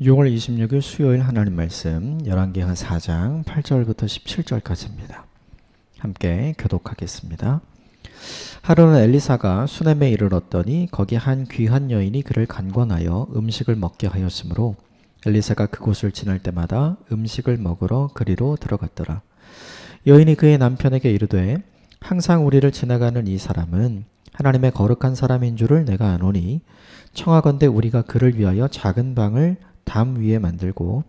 6월 26일 수요일 하나님 말씀 열왕기하 4장 8절부터 17절까지입니다. 함께 교독하겠습니다. 하루는 엘리사가 수넴에 이르렀더니 거기 한 귀한 여인이 그를 간권하여 음식을 먹게 하였으므로 엘리사가 그곳을 지날 때마다 음식을 먹으러 그리로 들어갔더라. 여인이 그의 남편에게 이르되 항상 우리를 지나가는 이 사람은 하나님의 거룩한 사람인 줄을 내가 아노니 청하건대 우리가 그를 위하여 작은 방을 담 위에 만들고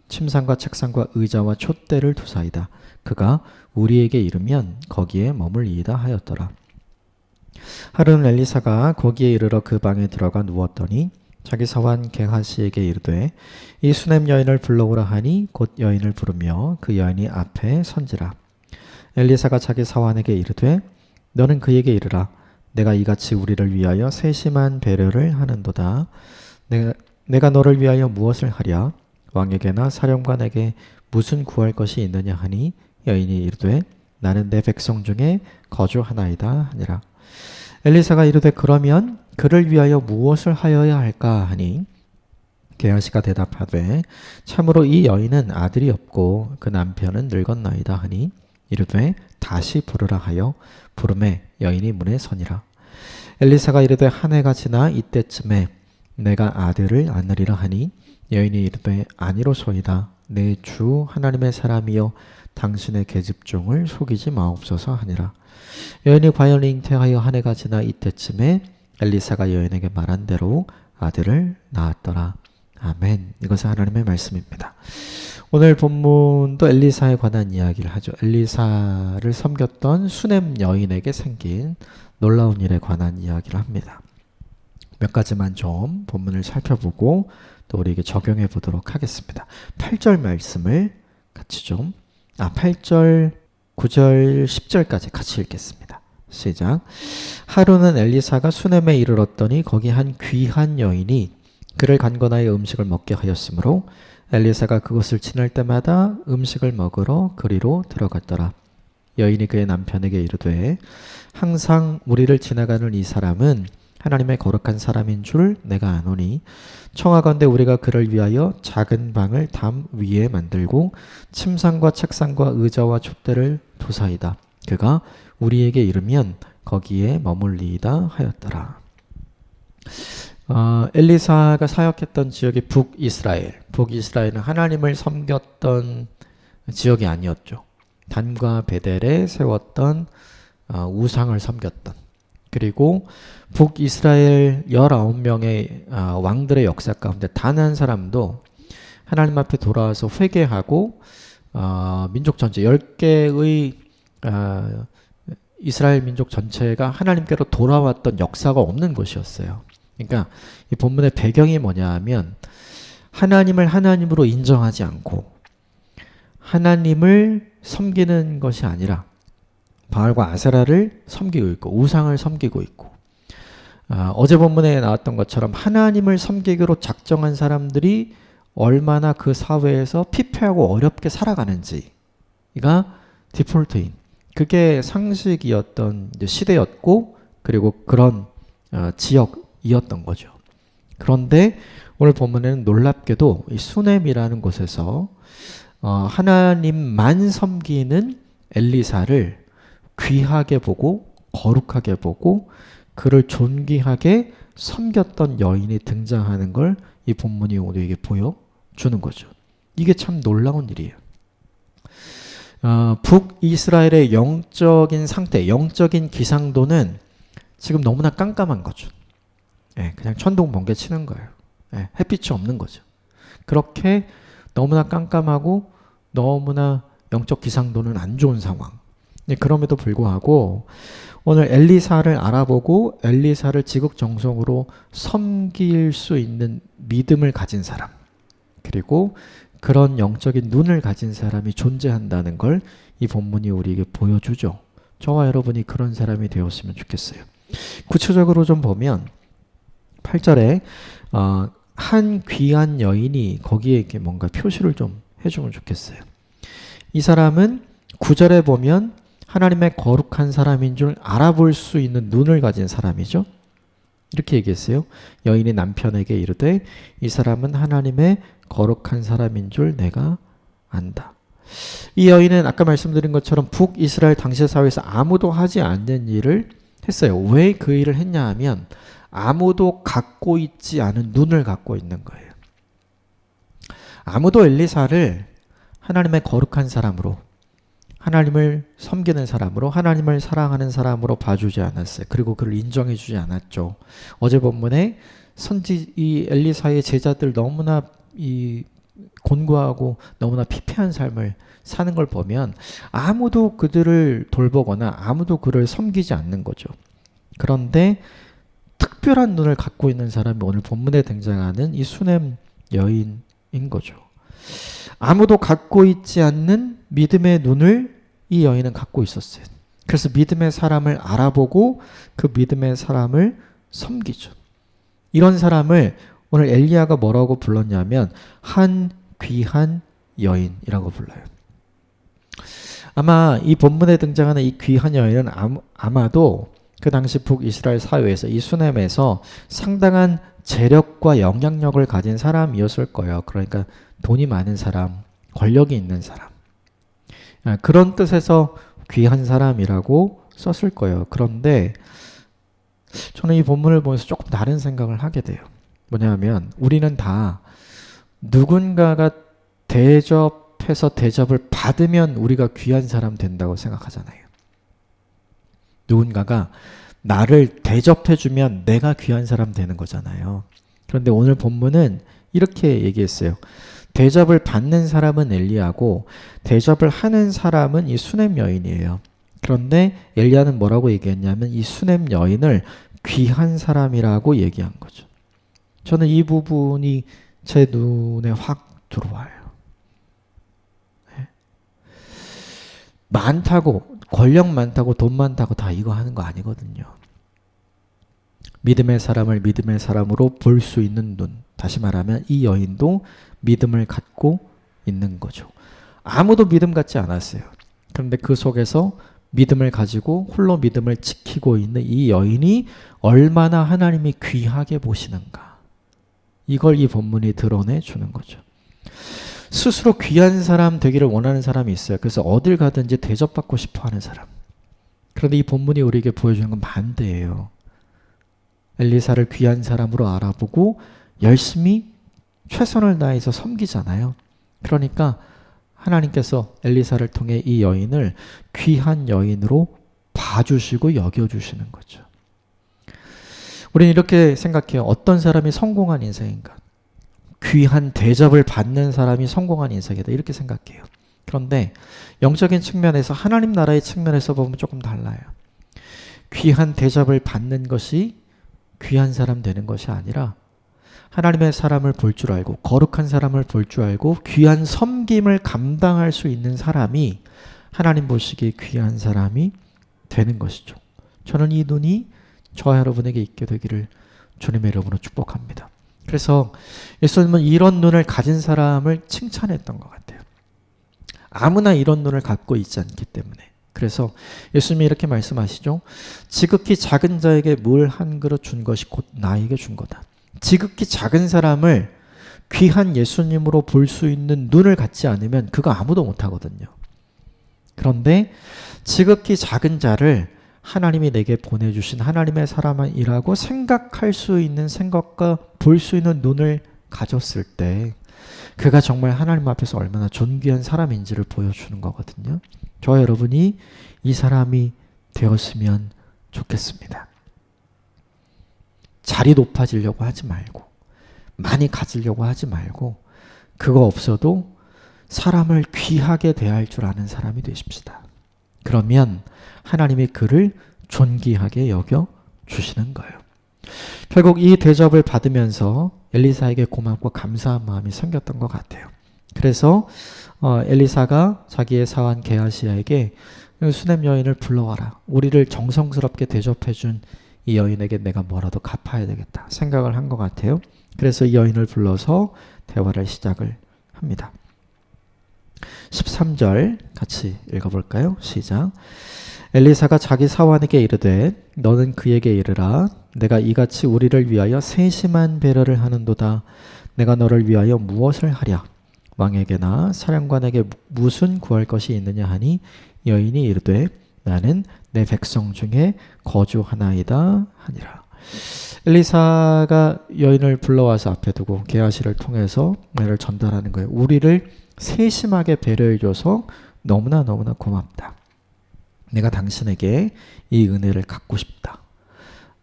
침상과 책상과 의자와 촛대를 두사이다. 그가 우리에게 이르면 거기에 머물리이다 하였더라. 하루는 엘리사가 거기에 이르러 그 방에 들어가 누웠더니 자기 사환 게하시에게 이르되 이 수넴 여인을 불러오라 하니 곧 여인을 부르며 그 여인이 앞에 선지라. 엘리사가 자기 사환에게 이르되 너는 그에게 이르라. 내가 이같이 우리를 위하여 세심한 배려를 하는도다. 내가 너를 위하여 무엇을 하랴? 왕에게나 사령관에게 무슨 구할 것이 있느냐 하니 여인이 이르되 나는 내 백성 중에 거주하나이다 하니라. 엘리사가 이르되 그러면 그를 위하여 무엇을 하여야 할까 하니 게하시가 대답하되 참으로 이 여인은 아들이 없고 그 남편은 늙었나이다 하니 이르되 다시 부르라 하여 부르매 여인이 문에 서니라. 엘리사가 이르되 한 해가 지나 이때쯤에 내가 아들을 안으리라 하니 여인이 이르되 아니로소이다. 내 주 하나님의 사람이여 당신의 계집종을 속이지 마옵소서 하니라. 여인이 과연 잉태하여 한 해가 지나 이때쯤에 엘리사가 여인에게 말한 대로 아들을 낳았더라. 아멘. 이것은 하나님의 말씀입니다. 오늘 본문도 엘리사에 관한 이야기를 하죠. 엘리사를 섬겼던 수넴 여인에게 생긴 놀라운 일에 관한 이야기를 합니다. 몇 가지만 좀 본문을 살펴보고 또 우리에게 적용해 보도록 하겠습니다. 8절 말씀을 같이 8절, 9절, 10절까지 같이 읽겠습니다. 시작. 하루는 엘리사가 수넴에 이르렀더니 거기 한 귀한 여인이 그를 간권하여 음식을 먹게 하였으므로 엘리사가 그곳을 지날 때마다 음식을 먹으러 그리로 들어갔더라. 여인이 그의 남편에게 이르되 항상 우리를 지나가는 이 사람은 하나님의 거룩한 사람인 줄 내가 아노니 청하건대 우리가 그를 위하여 작은 방을 담 위에 만들고 침상과 책상과 의자와 촛대를 두사이다. 그가 우리에게 이르면 거기에 머물리이다 하였더라. 엘리사가 사역했던 지역이 북이스라엘은 하나님을 섬겼던 지역이 아니었죠. 단과 베델에 세웠던 우상을 섬겼던, 그리고 북이스라엘 19명의 왕들의 역사 가운데 단 한 사람도 하나님 앞에 돌아와서 회개하고 민족 전체 10개의 이스라엘 민족 전체가 하나님께로 돌아왔던 역사가 없는 곳이었어요. 그러니까 이 본문의 배경이 뭐냐 하면 하나님을 하나님으로 인정하지 않고 하나님을 섬기는 것이 아니라 바알과 아세라를 섬기고 있고 우상을 섬기고 있고, 어제 본문에 나왔던 것처럼 하나님을 섬기기로 작정한 사람들이 얼마나 그 사회에서 피폐하고 어렵게 살아가는지가 디폴트인, 그게 상식이었던 시대였고 그리고 그런 지역이었던 거죠. 그런데 오늘 본문에는 놀랍게도 이 수넴이라는 곳에서 하나님만 섬기는 엘리사를 귀하게 보고 거룩하게 보고 그를 존귀하게 섬겼던 여인이 등장하는 걸 이 본문이 우리에게 보여주는 거죠. 이게 참 놀라운 일이에요. 북이스라엘의 영적인 상태, 영적인 기상도는 지금 너무나 깜깜한 거죠. 그냥 천둥 번개 치는 거예요. 햇빛이 없는 거죠. 그렇게 너무나 깜깜하고 너무나 영적 기상도는 안 좋은 상황. 그럼에도 불구하고 오늘 엘리사를 알아보고 엘리사를 지극정성으로 섬길 수 있는 믿음을 가진 사람, 그리고 그런 영적인 눈을 가진 사람이 존재한다는 걸 이 본문이 우리에게 보여주죠. 저와 여러분이 그런 사람이 되었으면 좋겠어요. 구체적으로 좀 보면 8절에 한 귀한 여인이 거기에 이렇게 뭔가 표시를 좀 해주면 좋겠어요. 이 사람은 9절에 보면 하나님의 거룩한 사람인 줄 알아볼 수 있는 눈을 가진 사람이죠. 이렇게 얘기했어요. 여인이 남편에게 이르되 이 사람은 하나님의 거룩한 사람인 줄 내가 안다. 이 여인은 아까 말씀드린 것처럼 북이스라엘 당시 사회에서 아무도 하지 않는 일을 했어요. 왜 그 일을 했냐 하면 아무도 갖고 있지 않은 눈을 갖고 있는 거예요. 아무도 엘리사를 하나님의 거룩한 사람으로, 하나님을 섬기는 사람으로, 하나님을 사랑하는 사람으로 봐주지 않았어요. 그리고 그를 인정해주지 않았죠. 어제 본문에 이 엘리사의 제자들 너무나 곤고하고 너무나 피폐한 삶을 사는 걸 보면 아무도 그들을 돌보거나 아무도 그를 섬기지 않는 거죠. 그런데 특별한 눈을 갖고 있는 사람이 오늘 본문에 등장하는 이 수넴 여인인 거죠. 아무도 갖고 있지 않는 믿음의 눈을 이 여인은 갖고 있었어요. 그래서 믿음의 사람을 알아보고 그 믿음의 사람을 섬기죠. 이런 사람을 오늘 엘리야가 뭐라고 불렀냐면 한 귀한 여인이라고 불러요. 아마 이 본문에 등장하는 이 귀한 여인은 아마도 그 당시 북이스라엘 사회에서 이 수넴에서 상당한 재력과 영향력을 가진 사람이었을 거예요. 그러니까 돈이 많은 사람, 권력이 있는 사람. 그런 뜻에서 귀한 사람이라고 썼을 거예요. 그런데 저는 이 본문을 보면서 조금 다른 생각을 하게 돼요. 뭐냐면 우리는 다 누군가가 대접해서 대접을 받으면 우리가 귀한 사람 된다고 생각하잖아요. 누군가가 나를 대접해주면 내가 귀한 사람 되는 거잖아요. 그런데 오늘 본문은 이렇게 얘기했어요. 대접을 받는 사람은 엘리야고 대접을 하는 사람은 이 수넴 여인이에요. 그런데 엘리야는 뭐라고 얘기했냐면 이 수넴 여인을 귀한 사람이라고 얘기한 거죠. 저는 이 부분이 제 눈에 확 들어와요. 많다고, 권력 많다고, 돈 많다고 다 이거 하는 거 아니거든요. 믿음의 사람을 믿음의 사람으로 볼 수 있는 눈. 다시 말하면 이 여인도 믿음을 갖고 있는 거죠. 아무도 믿음 갖지 않았어요. 그런데 그 속에서 믿음을 가지고 홀로 믿음을 지키고 있는 이 여인이 얼마나 하나님이 귀하게 보시는가. 이걸 이 본문이 드러내 주는 거죠. 스스로 귀한 사람 되기를 원하는 사람이 있어요. 그래서 어딜 가든지 대접받고 싶어 하는 사람. 그런데 이 본문이 우리에게 보여주는 건 반대예요. 엘리사를 귀한 사람으로 알아보고 열심히 최선을 다해서 섬기잖아요. 그러니까 하나님께서 엘리사를 통해 이 여인을 귀한 여인으로 봐주시고 여겨주시는 거죠. 우리는 이렇게 생각해요. 어떤 사람이 성공한 인생인가? 귀한 대접을 받는 사람이 성공한 인생이다. 이렇게 생각해요. 그런데 영적인 측면에서 하나님 나라의 측면에서 보면 조금 달라요. 귀한 대접을 받는 것이 귀한 사람 되는 것이 아니라 하나님의 사람을 볼 줄 알고 거룩한 사람을 볼 줄 알고 귀한 섬김을 감당할 수 있는 사람이 하나님 보시기에 귀한 사람이 되는 것이죠. 저는 이 눈이 저와 여러분에게 있게 되기를 주님의 이름으로 축복합니다. 그래서 예수님은 이런 눈을 가진 사람을 칭찬했던 것 같아요. 아무나 이런 눈을 갖고 있지 않기 때문에. 그래서 예수님이 이렇게 말씀하시죠. 지극히 작은 자에게 물 한 그릇 준 것이 곧 나에게 준 거다. 지극히 작은 사람을 귀한 예수님으로 볼 수 있는 눈을 갖지 않으면 그거 아무도 못하거든요. 그런데 지극히 작은 자를 하나님이 내게 보내주신 하나님의 사람이라고 생각할 수 있는 생각과 볼 수 있는 눈을 가졌을 때 그가 정말 하나님 앞에서 얼마나 존귀한 사람인지를 보여주는 거거든요. 저와 여러분이 이 사람이 되었으면 좋겠습니다. 자리 높아지려고 하지 말고 많이 가지려고 하지 말고 그거 없어도 사람을 귀하게 대할 줄 아는 사람이 되십시다. 그러면 하나님이 그를 존귀하게 여겨 주시는 거예요. 결국 이 대접을 받으면서 엘리사에게 고맙고 감사한 마음이 생겼던 것 같아요. 그래서 엘리사가 자기의 사환 게하시야에게 수넴 여인을 불러와라. 우리를 정성스럽게 대접해준 이 여인에게 내가 뭐라도 갚아야 되겠다 생각을 한 것 같아요. 그래서 이 여인을 불러서 대화를 시작을 합니다. 13절 같이 읽어볼까요? 시작. 엘리사가 자기 사환에게 이르되 너는 그에게 이르라 내가 이같이 우리를 위하여 세심한 배려를 하는도다. 내가 너를 위하여 무엇을 하랴? 왕에게나 사령관에게 무슨 구할 것이 있느냐 하니 여인이 이르되 나는 내 백성 중에 거주하나이다 하니라. 엘리사가 여인을 불러와서 앞에 두고 게하시를 통해서 말을 전달하는 거예요. 우리를 세심하게 배려해줘서 너무나 고맙다. 내가 당신에게 이 은혜를 갚고 싶다.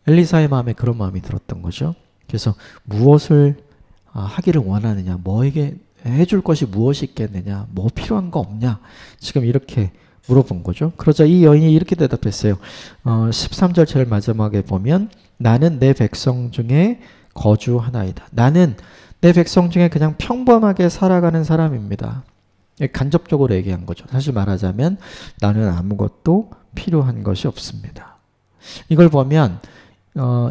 엘리사의 마음에 그런 마음이 들었던 거죠. 그래서 무엇을 하기를 원하느냐, 뭐에게 해줄 것이 무엇이 있겠느냐, 뭐 필요한 거 없냐, 지금 이렇게 물어본 거죠. 그러자 이 여인이 이렇게 대답했어요. 13절 제일 마지막에 보면 나는 내 백성 중에 거주하나이다. 나는 내 백성 중에 그냥 평범하게 살아가는 사람입니다. 간접적으로 얘기한 거죠. 사실 말하자면 나는 아무것도 필요한 것이 없습니다. 이걸 보면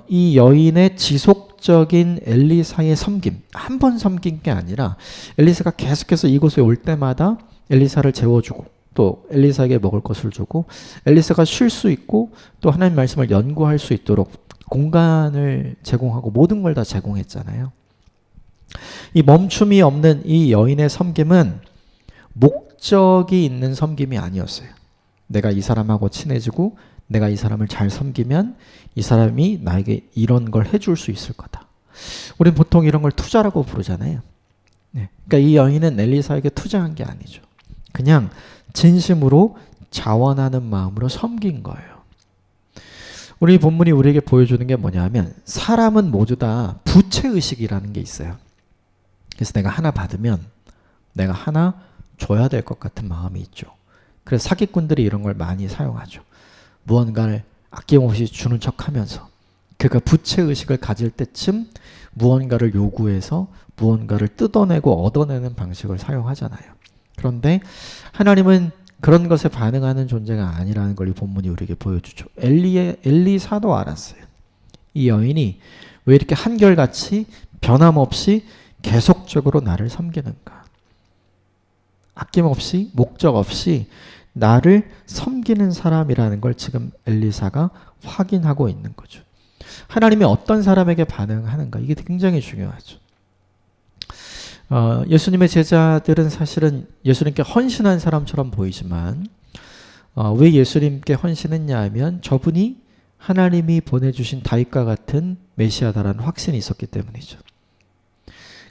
이 여인의 지속적인 엘리사의 섬김, 한 번 섬긴 게 아니라 엘리사가 계속해서 이곳에 올 때마다 엘리사를 재워주고 또 엘리사에게 먹을 것을 주고 엘리사가 쉴 수 있고 또 하나님 말씀을 연구할 수 있도록 공간을 제공하고 모든 걸 다 제공했잖아요. 이 멈춤이 없는 이 여인의 섬김은 목적이 있는 섬김이 아니었어요. 내가 이 사람하고 친해지고 내가 이 사람을 잘 섬기면 이 사람이 나에게 이런 걸 해줄 수 있을 거다. 우린 보통 이런 걸 투자라고 부르잖아요. 네. 그러니까 이 여인은 엘리사에게 투자한 게 아니죠. 그냥 진심으로 자원하는 마음으로 섬긴 거예요. 우리 본문이 우리에게 보여주는 게 뭐냐면 사람은 모두 다 부채의식이라는 게 있어요. 그래서 내가 하나 받으면 내가 하나 줘야 될 것 같은 마음이 있죠. 그래서 사기꾼들이 이런 걸 많이 사용하죠. 무언가를 아낌없이 주는 척하면서 그가 부채의식을 가질 때쯤 무언가를 요구해서 무언가를 뜯어내고 얻어내는 방식을 사용하잖아요. 그런데 하나님은 그런 것에 반응하는 존재가 아니라는 걸 이 본문이 우리에게 보여주죠. 엘리사도 알았어요. 이 여인이 왜 이렇게 한결같이 변함없이 계속적으로 나를 섬기는가. 아낌없이 목적 없이 나를 섬기는 사람이라는 걸 지금 엘리사가 확인하고 있는 거죠. 하나님이 어떤 사람에게 반응하는가, 이게 굉장히 중요하죠. 예수님의 제자들은 사실은 예수님께 헌신한 사람처럼 보이지만 왜 예수님께 헌신했냐 하면 저분이 하나님이 보내주신 다윗과 같은 메시아다라는 확신이 있었기 때문이죠.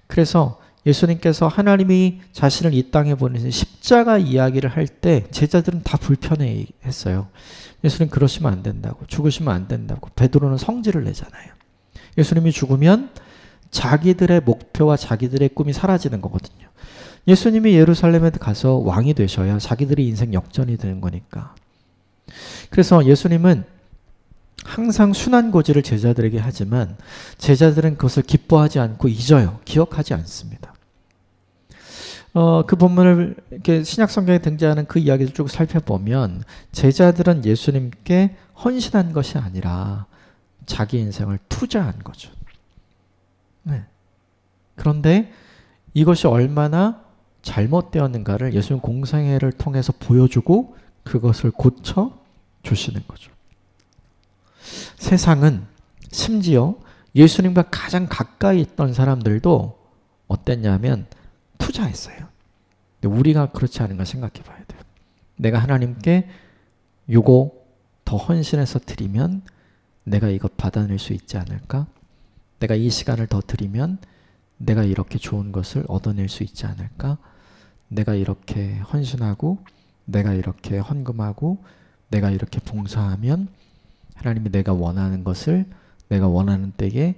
그래서 예수님께서 하나님이 자신을 이 땅에 보내신 십자가 이야기를 할 때 제자들은 다 불편해 했어요. 예수님 그러시면 안 된다고, 죽으시면 안 된다고. 베드로는 성질을 내잖아요. 예수님이 죽으면 자기들의 목표와 자기들의 꿈이 사라지는 거거든요. 예수님이 예루살렘에 가서 왕이 되셔야 자기들의 인생 역전이 되는 거니까. 그래서 예수님은 항상 순한 고지를 제자들에게 하지만 제자들은 그것을 기뻐하지 않고 잊어요. 기억하지 않습니다. 그 본문을 이렇게 신약 성경에 등장하는 그 이야기를 쭉 살펴보면 제자들은 예수님께 헌신한 것이 아니라 자기 인생을 투자한 거죠. 네. 그런데 이것이 얼마나 잘못되었는가를 예수님 공생애를 통해서 보여주고 그것을 고쳐 주시는 거죠. 세상은 심지어 예수님과 가장 가까이 있던 사람들도 어땠냐면 투자했어요. 근데 우리가 그렇지 않은가 생각해 봐야 돼요. 내가 하나님께 요거 더 헌신해서 드리면 내가 이것 받아낼 수 있지 않을까? 내가 이 시간을 더 드리면 내가 이렇게 좋은 것을 얻어낼 수 있지 않을까? 내가 이렇게 헌신하고 내가 이렇게 헌금하고 내가 이렇게 봉사하면 하나님이 내가 원하는 것을 내가 원하는 때에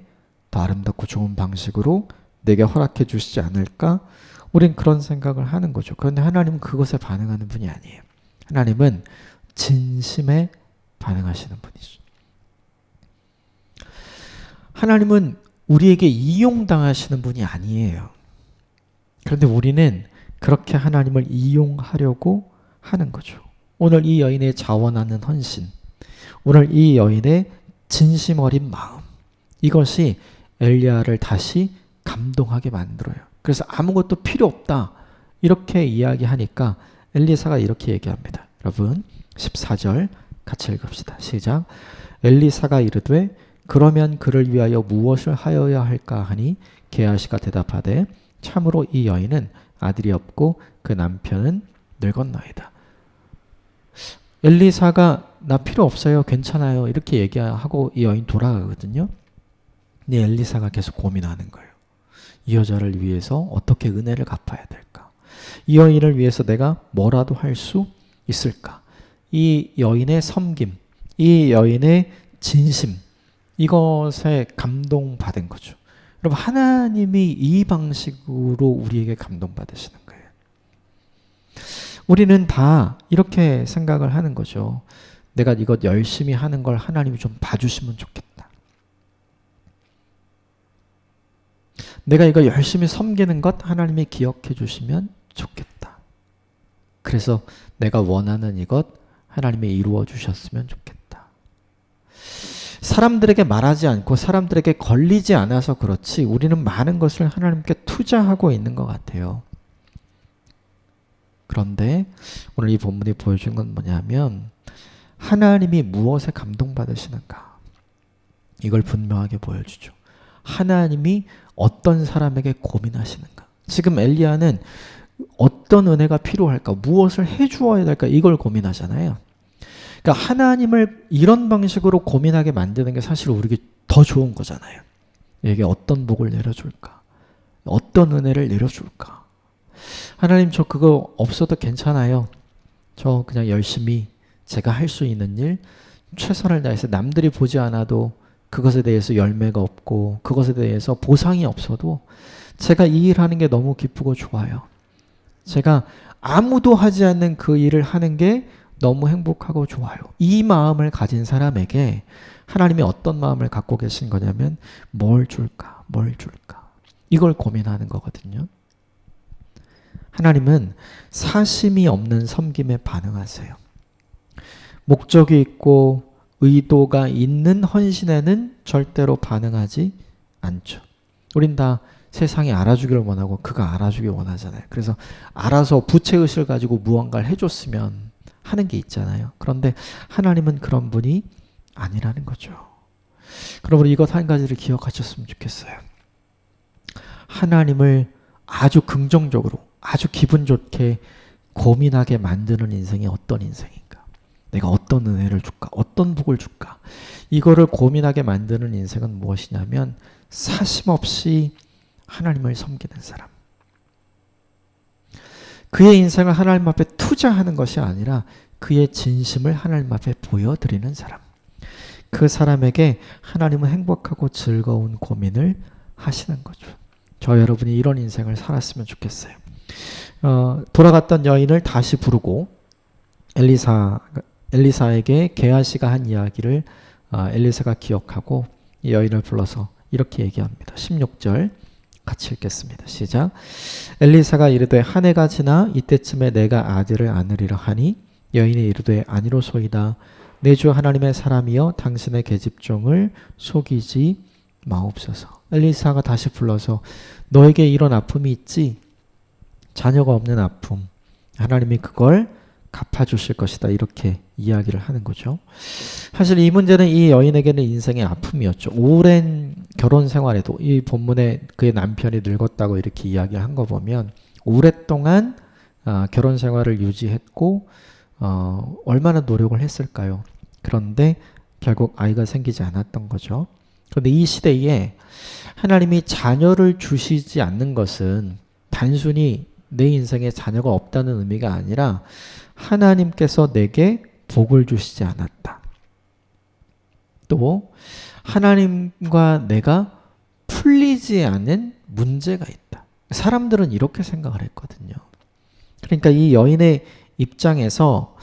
더 아름답고 좋은 방식으로 내게 허락해 주시지 않을까? 우린 그런 생각을 하는 거죠. 그런데 하나님은 그것에 반응하는 분이 아니에요. 하나님은 진심에 반응하시는 분이죠. 하나님은 우리에게 이용당하시는 분이 아니에요. 그런데 우리는 그렇게 하나님을 이용하려고 하는 거죠. 오늘 이 여인의 자원하는 헌신, 오늘 이 여인의 진심 어린 마음, 이것이 엘리야를 다시 감동하게 만들어요. 그래서 아무것도 필요 없다 이렇게 이야기하니까 엘리사가 이렇게 얘기합니다. 여러분 14절 같이 읽읍시다. 시작. 엘리사가 이르되 그러면 그를 위하여 무엇을 하여야 할까 하니 게하시가 대답하되 참으로 이 여인은 아들이 없고 그 남편은 늙었나이다. 엘리사가 나 필요 없어요. 괜찮아요. 이렇게 얘기하고 이 여인 돌아가거든요. 근데 엘리사가 계속 고민하는 거예요. 이 여자를 위해서 어떻게 은혜를 갚아야 될까? 이 여인을 위해서 내가 뭐라도 할 수 있을까? 이 여인의 섬김, 이 여인의 진심, 이것에 감동받은 거죠. 여러분, 하나님이 이 방식으로 우리에게 감동받으시는 거예요. 우리는 다 이렇게 생각을 하는 거죠. 내가 이것 열심히 하는 걸 하나님이 좀 봐주시면 좋겠다. 내가 이거 열심히 섬기는 것 하나님이 기억해 주시면 좋겠다. 그래서 내가 원하는 이것 하나님이 이루어 주셨으면 좋겠다. 사람들에게 말하지 않고 사람들에게 걸리지 않아서 그렇지 우리는 많은 것을 하나님께 투자하고 있는 것 같아요. 그런데 오늘 이 본문이 보여준 건 뭐냐면 하나님이 무엇에 감동받으시는가? 이걸 분명하게 보여주죠. 하나님이 어떤 사람에게 고민하시는가? 지금 엘리야는 어떤 은혜가 필요할까? 무엇을 해주어야 될까? 이걸 고민하잖아요. 그러니까 하나님을 이런 방식으로 고민하게 만드는 게 사실 우리에게 더 좋은 거잖아요. 얘에게 어떤 복을 내려줄까? 어떤 은혜를 내려줄까? 하나님 저 그거 없어도 괜찮아요. 저 그냥 열심히 제가 할 수 있는 일 최선을 다해서 남들이 보지 않아도 그것에 대해서 열매가 없고 그것에 대해서 보상이 없어도 제가 이 일하는 게 너무 기쁘고 좋아요. 제가 아무도 하지 않는 그 일을 하는 게 너무 행복하고 좋아요. 이 마음을 가진 사람에게 하나님이 어떤 마음을 갖고 계신 거냐면 뭘 줄까? 뭘 줄까? 이걸 고민하는 거거든요. 하나님은 사심이 없는 섬김에 반응하세요. 목적이 있고 의도가 있는 헌신에는 절대로 반응하지 않죠. 우린 다 세상이 알아주기를 원하고 그가 알아주길 원하잖아요. 그래서 알아서 부채의식을 가지고 무언가를 해줬으면 하는 게 있잖아요. 그런데 하나님은 그런 분이 아니라는 거죠. 그러므로 이것 한 가지를 기억하셨으면 좋겠어요. 하나님을 아주 긍정적으로 아주 기분 좋게 고민하게 만드는 인생이 어떤 인생인가? 내가 어떤 은혜를 줄까? 어떤 복을 줄까? 이거를 고민하게 만드는 인생은 무엇이냐면 사심 없이 하나님을 섬기는 사람. 그의 인생을 하나님 앞에 투자하는 것이 아니라 그의 진심을 하나님 앞에 보여드리는 사람. 그 사람에게 하나님은 행복하고 즐거운 고민을 하시는 거죠. 저 여러분이 이런 인생을 살았으면 좋겠어요. 돌아갔던 여인을 다시 부르고 엘리사에게 게하시가 한 이야기를 엘리사가 기억하고 이 여인을 불러서 이렇게 얘기합니다. 16절 같이 읽겠습니다. 시작. 엘리사가 이르되 한 해가 지나 이때쯤에 내가 아들을 안으리라 하니 여인이 이르되 아니로소이다. 내 주 하나님의 사람이여 당신의 계집종을 속이지 마옵소서. 엘리사가 다시 불러서 너에게 이런 아픔이 있지? 자녀가 없는 아픔. 하나님이 그걸 갚아주실 것이다. 이렇게 이야기를 하는 거죠. 사실 이 문제는 이 여인에게는 인생의 아픔이었죠. 오랜 결혼 생활에도 이 본문에 그의 남편이 늙었다고 이렇게 이야기를 한 거 보면 오랫동안 결혼 생활을 유지했고 얼마나 노력을 했을까요? 그런데 결국 아이가 생기지 않았던 거죠. 그런데 이 시대에 하나님이 자녀를 주시지 않는 것은 단순히 내 인생에 자녀가 없다는 의미가 아니라 하나님께서 내게 복을 주시지 않았다. 또 하나님과 내가 풀리지 않은 문제가 있다. 사람들은 이렇게 생각을 했거든요. 그러니까 이 여인의 입장에서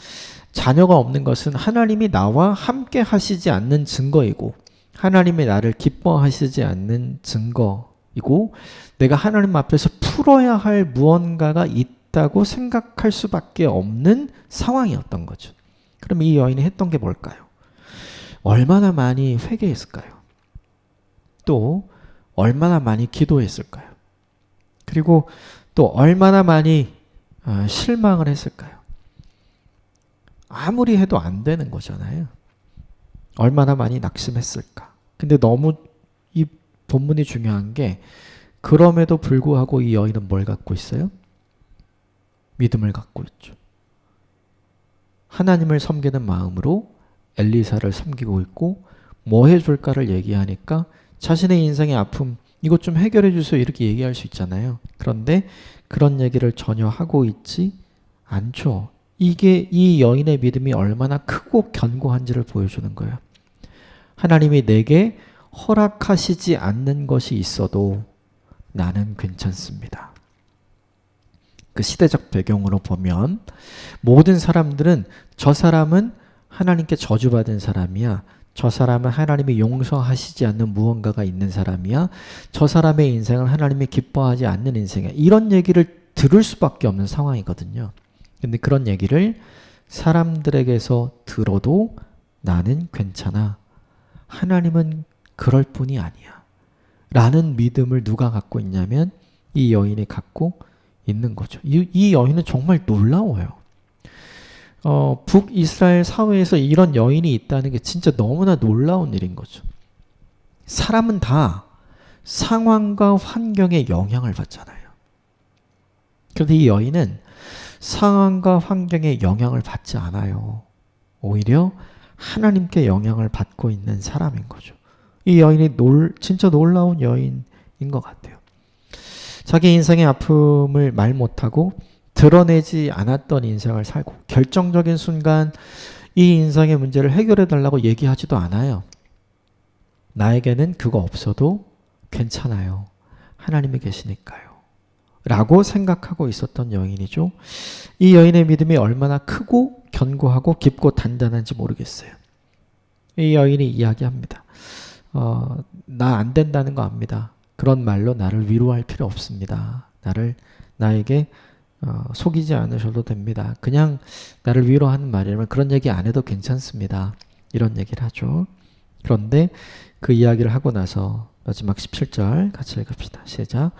자녀가 없는 것은 하나님이 나와 함께 하시지 않는 증거이고 하나님이 나를 기뻐하시지 않는 증거이고 내가 하나님 앞에서 풀어야 할 무언가가 있다고 생각할 수밖에 없는 상황이었던 거죠. 그럼 이 여인이 했던 게 뭘까요? 얼마나 많이 회개했을까요? 또 얼마나 많이 기도했을까요? 그리고 또 얼마나 많이 실망을 했을까요? 아무리 해도 안 되는 거잖아요. 얼마나 많이 낙심했을까? 근데 너무 이 본문이 중요한 게 그럼에도 불구하고 이 여인은 뭘 갖고 있어요? 믿음을 갖고 있죠. 하나님을 섬기는 마음으로 엘리사를 섬기고 있고 뭐 해줄까를 얘기하니까 자신의 인생의 아픔 이것 좀 해결해 주세요 이렇게 얘기할 수 있잖아요. 그런데 그런 얘기를 전혀 하고 있지 않죠. 이게 이 여인의 믿음이 얼마나 크고 견고한지를 보여주는 거예요. 하나님이 내게 허락하시지 않는 것이 있어도 나는 괜찮습니다. 그 시대적 배경으로 보면 모든 사람들은 저 사람은 하나님께 저주받은 사람이야. 저 사람은 하나님이 용서하시지 않는 무언가가 있는 사람이야. 저 사람의 인생은 하나님이 기뻐하지 않는 인생이야. 이런 얘기를 들을 수밖에 없는 상황이거든요. 근데 그런 얘기를 사람들에게서 들어도 나는 괜찮아. 하나님은 그럴 뿐이 아니야. 라는 믿음을 누가 갖고 있냐면 이 여인이 갖고 있는 거죠. 이 여인은 정말 놀라워요. 북이스라엘 사회에서 이런 여인이 있다는 게 진짜 너무나 놀라운 일인 거죠. 사람은 다 상황과 환경에 영향을 받잖아요. 그런데 이 여인은 상황과 환경에 영향을 받지 않아요. 오히려 하나님께 영향을 받고 있는 사람인 거죠. 이 여인이 진짜 놀라운 여인인 것 같아요. 자기 인생의 아픔을 말 못하고 드러내지 않았던 인생을 살고 결정적인 순간 이 인생의 문제를 해결해 달라고 얘기하지도 않아요. 나에게는 그거 없어도 괜찮아요. 하나님이 계시니까요. 라고 생각하고 있었던 여인이죠. 이 여인의 믿음이 얼마나 크고 견고하고 깊고 단단한지 모르겠어요. 이 여인이 이야기합니다. 나 안 된다는 거 압니다. 그런 말로 나를 위로할 필요 없습니다. 나에게 속이지 않으셔도 됩니다. 그냥 나를 위로하는 말이라면 그런 얘기 안 해도 괜찮습니다. 이런 얘기를 하죠. 그런데 그 이야기를 하고 나서 마지막 17절 같이 읽읍시다. 시작.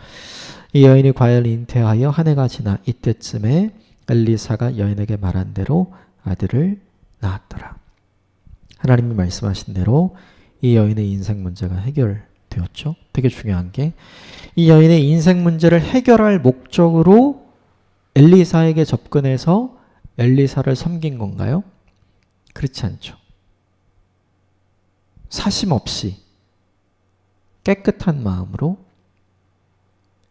이 여인이 과연 잉태하여 한 해가 지나 이때쯤에 엘리사가 여인에게 말한 대로 아들을 낳았더라. 하나님이 말씀하신 대로 이 여인의 인생 문제가 해결되었죠. 되게 중요한 게 이 여인의 인생 문제를 해결할 목적으로 엘리사에게 접근해서 엘리사를 섬긴 건가요? 그렇지 않죠. 사심 없이 깨끗한 마음으로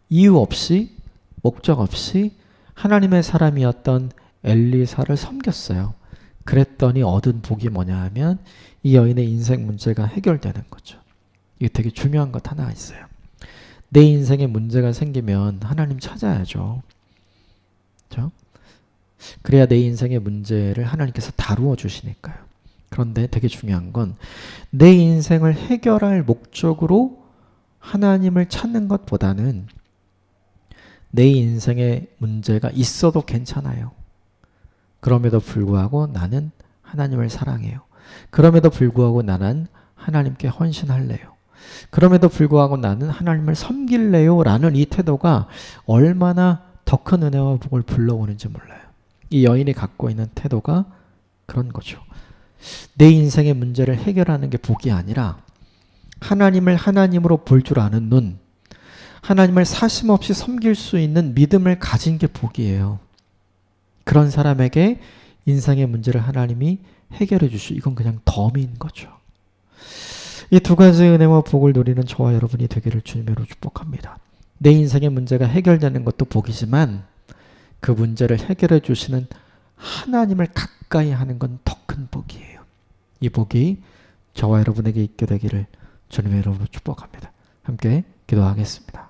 이유 없이 목적 없이 하나님의 사람이었던 엘리사를 섬겼어요. 그랬더니 얻은 복이 뭐냐 하면 이 여인의 인생 문제가 해결되는 거죠. 이게 되게 중요한 것 하나 있어요. 내 인생에 문제가 생기면 하나님 찾아야죠. 그렇죠? 그래야 내 인생의 문제를 하나님께서 다루어 주시니까요. 그런데 되게 중요한 건 내 인생을 해결할 목적으로 하나님을 찾는 것보다는 내 인생에 문제가 있어도 괜찮아요. 그럼에도 불구하고 나는 하나님을 사랑해요. 그럼에도 불구하고 나는 하나님께 헌신할래요. 그럼에도 불구하고 나는 하나님을 섬길래요 라는 이 태도가 얼마나 더 큰 은혜와 복을 불러오는지 몰라요. 이 여인이 갖고 있는 태도가 그런 거죠. 내 인생의 문제를 해결하는 게 복이 아니라 하나님을 하나님으로 볼 줄 아는 눈, 하나님을 사심없이 섬길 수 있는 믿음을 가진 게 복이에요. 그런 사람에게 인생의 문제를 하나님이 해결해 주시고 이건 그냥 덤인 거죠. 이 두 가지 은혜와 복을 누리는 저와 여러분이 되기를 주님으로 축복합니다. 내 인생의 문제가 해결되는 것도 복이지만 그 문제를 해결해 주시는 하나님을 가까이 하는 건 더 큰 복이에요. 이 복이 저와 여러분에게 있게 되기를 주님의 이름으로 축복합니다. 함께 기도하겠습니다.